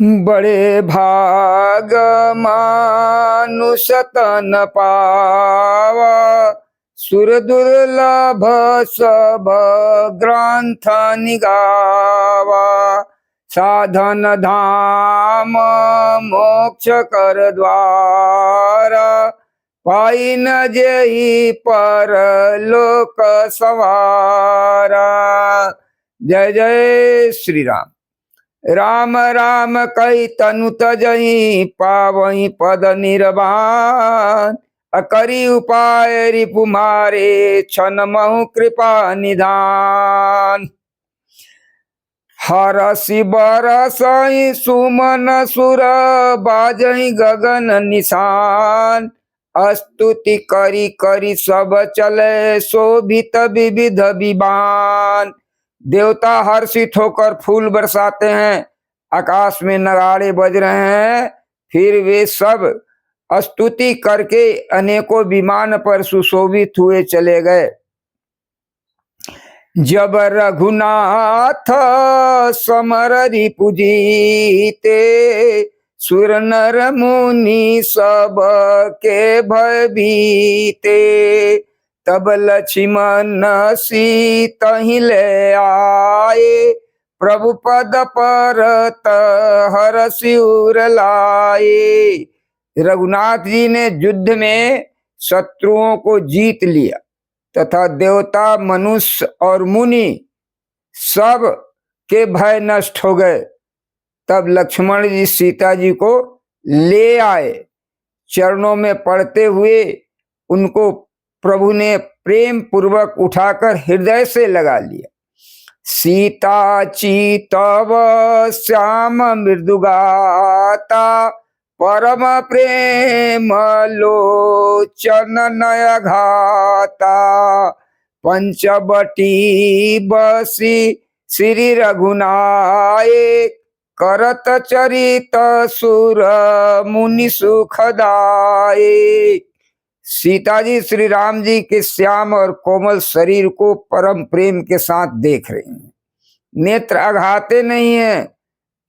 बड़े भाग मानुष तन पावा, सुर दुर्लभ सब ग्रंथ निगावा। साधन धाम मोक्ष कर द्वारा, पाई न जेहि पर लोक सवारा। जय जय श्री राम। राम राम कई तनु तजहि, पावहि पद निर्वाण। अकरी उपाय रिपु मारे, छन महु कृपा निधान। हरसि बरसहि सुमन सुर, बाजहि गगन निशान। स्तुति करी करी सब चले, शोभित विविध विमान। देवता हर्षित होकर फूल बरसाते हैं, आकाश में नगाड़े बज रहे हैं। फिर वे सब स्तुति करके अनेकों विमान पर सुशोभित हुए चले गए। जब रघुनाथ समर रिपु जीते, सुर नर मुनि सब के भय बीते। तब लक्ष्मण सीतहि ले आए, प्रभु पद परत हरषि उर लाए। रघुनाथ जी ने युद्ध में शत्रुओं को जीत लिया तथा देवता मनुष्य और मुनि सब के भय नष्ट हो गए। तब लक्ष्मण जी सीता जी को ले आए। चरणों में पड़ते हुए उनको प्रभु ने प्रेम पूर्वक उठाकर हृदय से लगा लिया। सीता चितव श्याम मृदुगाता, परम प्रेम लोचन नय घाता। पंचवटी बसी श्री रघुनायक, करत चरित सुर मुनि सुखदायक। सीता जी श्री राम जी के श्याम और कोमल शरीर को परम प्रेम के साथ देख रही हैं, नेत्र अघाते नहीं है।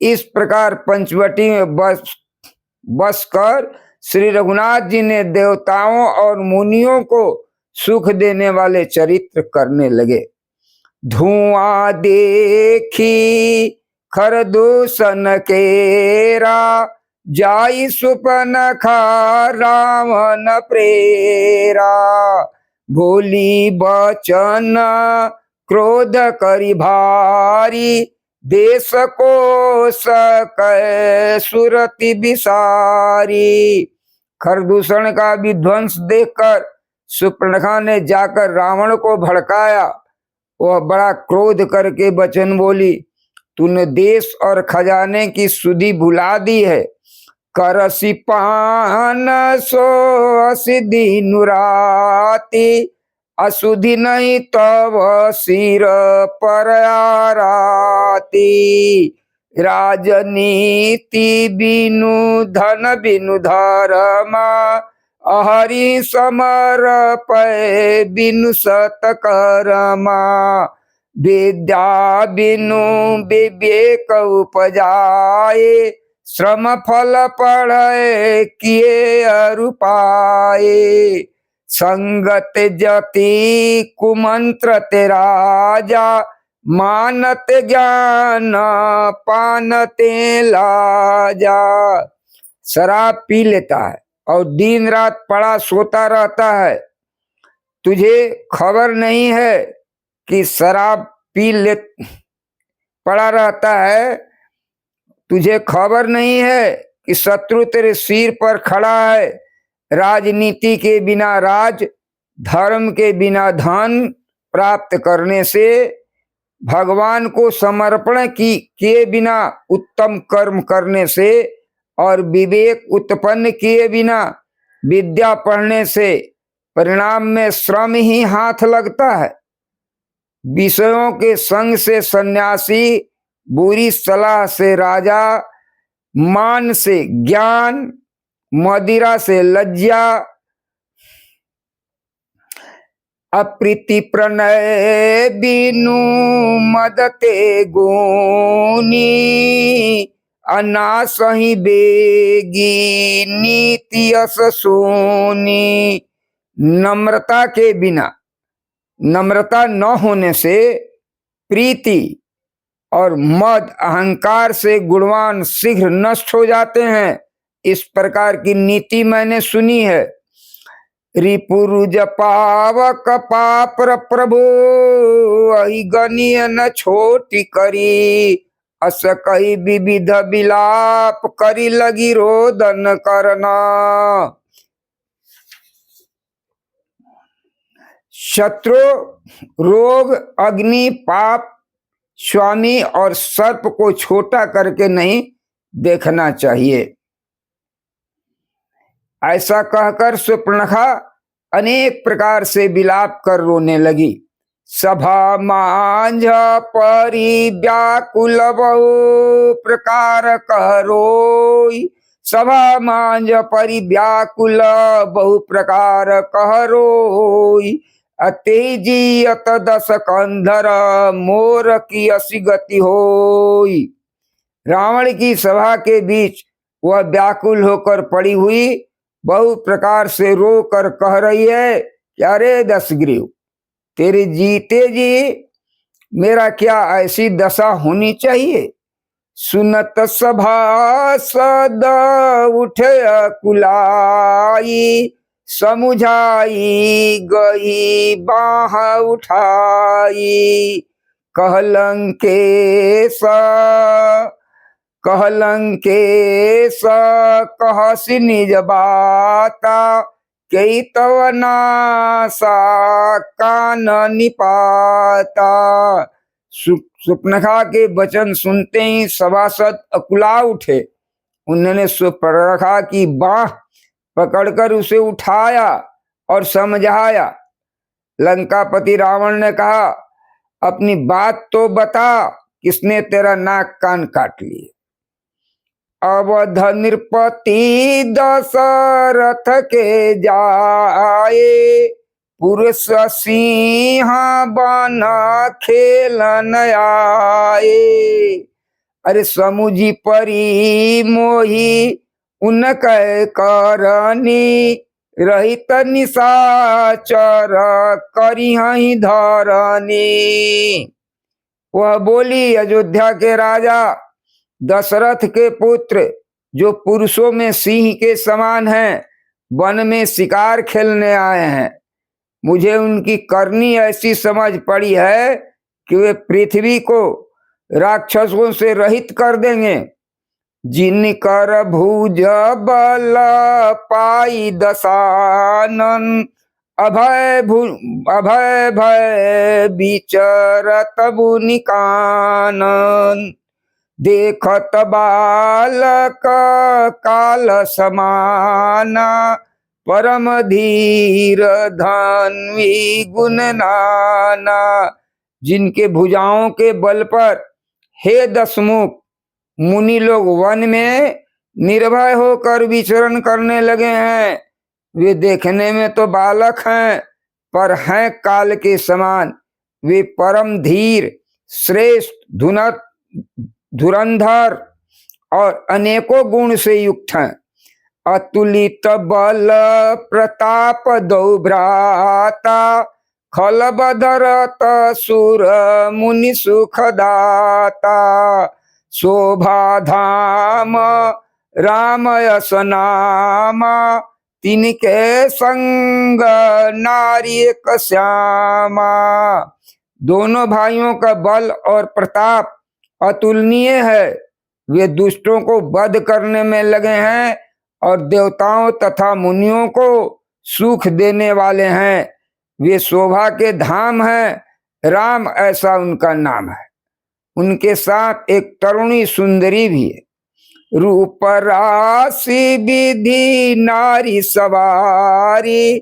इस प्रकार पंचवटी में बस कर श्री रघुनाथ जी ने देवताओं और मुनियों को सुख देने वाले चरित्र करने लगे। धुआं देखी खरदूषण केरा, जाई सुपनखा रावण प्रेरा। भोली बचन क्रोध करी भारी, देश को सकै सुरति विसारी। खरदूषण का विध्वंस देखकर सुपर्णखा ने जाकर रावण को भड़काया। वह बड़ा क्रोध करके वचन बोली, तूने देश और खजाने की सुधि भुला दी है। करसि पान सो असि दीनु राति, असुधि नहीं तब सिर पर आराती। राजनीति बिनु धन बिनु धर्मा, हरि समर पै बिनु सतकर्मा। विद्या बिनु विवेक उपजाए, श्रम फल पढ़े किए अरुपाए। संगत जति कुमंत्र ते राजा, मानत ज्ञान पानते लाजा। शराब पी लेता है और दिन रात पड़ा सोता रहता है। तुझे खबर नहीं है कि शराब पी ले पड़ा रहता है। तुझे खबर नहीं है कि शत्रु तेरे सिर पर खड़ा है। राजनीति के बिना राज, धर्म के बिना धन प्राप्त करने से, भगवान को समर्पण किए बिना उत्तम कर्म करने से, और विवेक उत्पन्न किए बिना विद्या पढ़ने से परिणाम में श्रम ही हाथ लगता है। विषयों के संग से सन्यासी, बुरी सलाह से राजा, मान से ज्ञान, मदिरा से लज्जा, अप्रीति प्रणय बिनु मदते गुनी। अनासहि बेगी नीति यस सोनी। नम्रता के बिना, नम्रता न होने से प्रीति और मद अहंकार से गुणवान शीघ्र नष्ट हो जाते हैं। इस प्रकार की नीति मैंने सुनी है। रिपुरुज पावक पापर प्रभु अहि गणिय न छोटी करी। अस कही विविध विलाप करी लगी रोदन करना। शत्रु, रोग, अग्नि, पाप, स्वामी और सर्प को छोटा करके नहीं देखना चाहिए। ऐसा कहकर सुपर्णखा अनेक प्रकार से विलाप कर रोने लगी। सभा मांझ परी व्याकुल बहु प्रकार कह रोई। सभा मांझ परी व्याकुल बहु प्रकार कह रोई। अतेजी अत दस कंधर मोर की असी गति होई। रावण की सभा के बीच वह व्याकुल होकर पड़ी हुई बहु प्रकार से रो कर कह रही है कि अरे दशग्रीव, तेरे जीते जी मेरा क्या ऐसी दशा होनी चाहिए। सुनत सभा सद उठे कुलाई। समुझाई गई बाह उठाई। कहलंकेश कहसी निज बाता। कई तव नासा कान निपाता। सुपर्णखा के वचन सुनते ही सभासद अकुला उठे। उन्होंने सुपर्णखा की बाह पकड़कर उसे उठाया और समझाया। लंकापति रावण ने कहा, अपनी बात तो बता, किसने तेरा नाक कान काट लिए। अवध नृपति दशरथ के जाए। पुरुष सिंह बन खेलन आए। अरे समुझी परी मोही उनके करनी। रहित निशाचर करिहहि धरनी। वह बोली, अयोध्या के राजा दशरथ के पुत्र जो पुरुषों में सिंह के समान हैं, वन में शिकार खेलने आए हैं। मुझे उनकी करनी ऐसी समझ पड़ी है कि वे पृथ्वी को राक्षसों से रहित कर देंगे। जिनकर भुज बल पाई दशानन। अभय भय विचरत बुनि कानन। देखत बालक काल समाना। परम धीर धन्वी गुण नाना। जिनके भुजाओं के बल पर हे दशमुख मुनि लोग वन में निर्भय होकर विचरण करने लगे हैं। वे देखने में तो बालक हैं, पर हैं काल के समान। वे परम धीर, श्रेष्ठ, धुरंधर और अनेकों गुण से युक्त हैं। अतुलित बल प्रताप दो भ्राता। खल बधरत सुर मुनि सुखदाता। शोभा धाम राम यस नाम। तिनके संग नारी एक श्यामा। दोनों भाइयों का बल और प्रताप अतुलनीय है। वे दुष्टों को वध करने में लगे हैं और देवताओं तथा मुनियों को सुख देने वाले हैं। वे शोभा के धाम हैं। राम ऐसा उनका नाम है। उनके साथ एक तरुणी सुंदरी भी है। रूप राशि विधि नारी सवारी।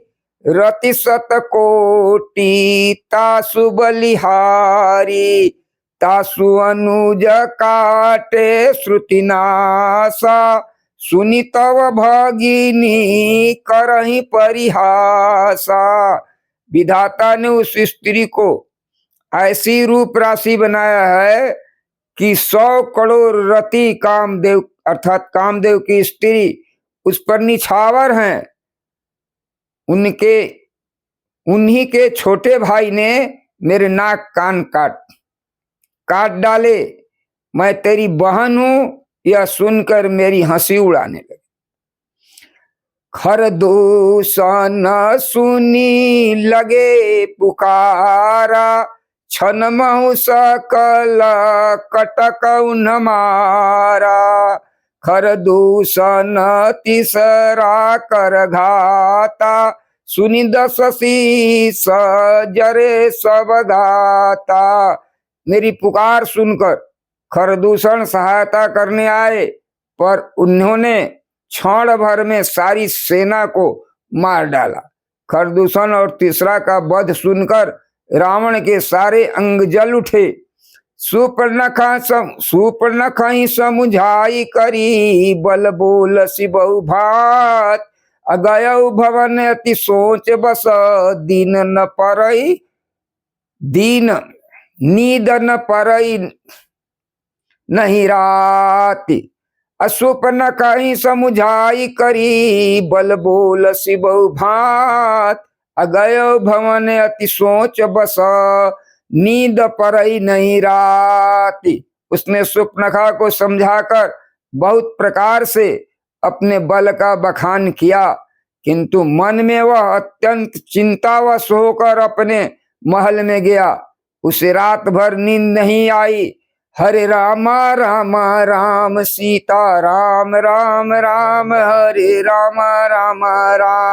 रति सत कोटि तासु बलिहारी। तासु अनुज काटे श्रुति नासा। सुनि तव भगिनी करहि परिहासा। विधाता ने उस स्त्री को ऐसी रूप राशि बनाया है कि 100 करोड़ रति कामदेव अर्थात कामदेव की स्त्री उस पर निछावर हैं। उन्हीं के छोटे भाई ने मेरे नाक कान काट डाले। मैं तेरी बहन हूं, यह सुनकर मेरी हंसी उड़ाने लगी। खरदूषण सुनी लगे पुकारा, छन महु सकल कटक उन मारा। खरदूषण तीसरा कर घाता, सुनी 10 शीस जरे सब गाता। मेरी पुकार सुनकर खरदूषण सहायता करने आए, पर उन्होंने क्षण भर में सारी सेना को मार डाला। खरदूषण और तीसरा का वध सुनकर रावण के सारे अंग जल उठे। सुपर्णखा समुझाई करी, बल बोल सिबहु भात। अगयउ भवन अति सोच बस, दीन न परई दीन नींद न परई नहीं राति। अशुपर्णखा समुझाई करी, बल बोल सिबहु भात। अगयउ भवन अति सोच बस, नींद परई नहीं राति। उसने शूर्पणखा को समझाकर बहुत प्रकार से अपने बल का बखान किया, किंतु मन में वह अत्यंत चिंतावश होकर अपने महल में गया। उसे रात भर नींद नहीं आई। हरे राम राम राम सीता राम राम राम, हरे राम राम राम।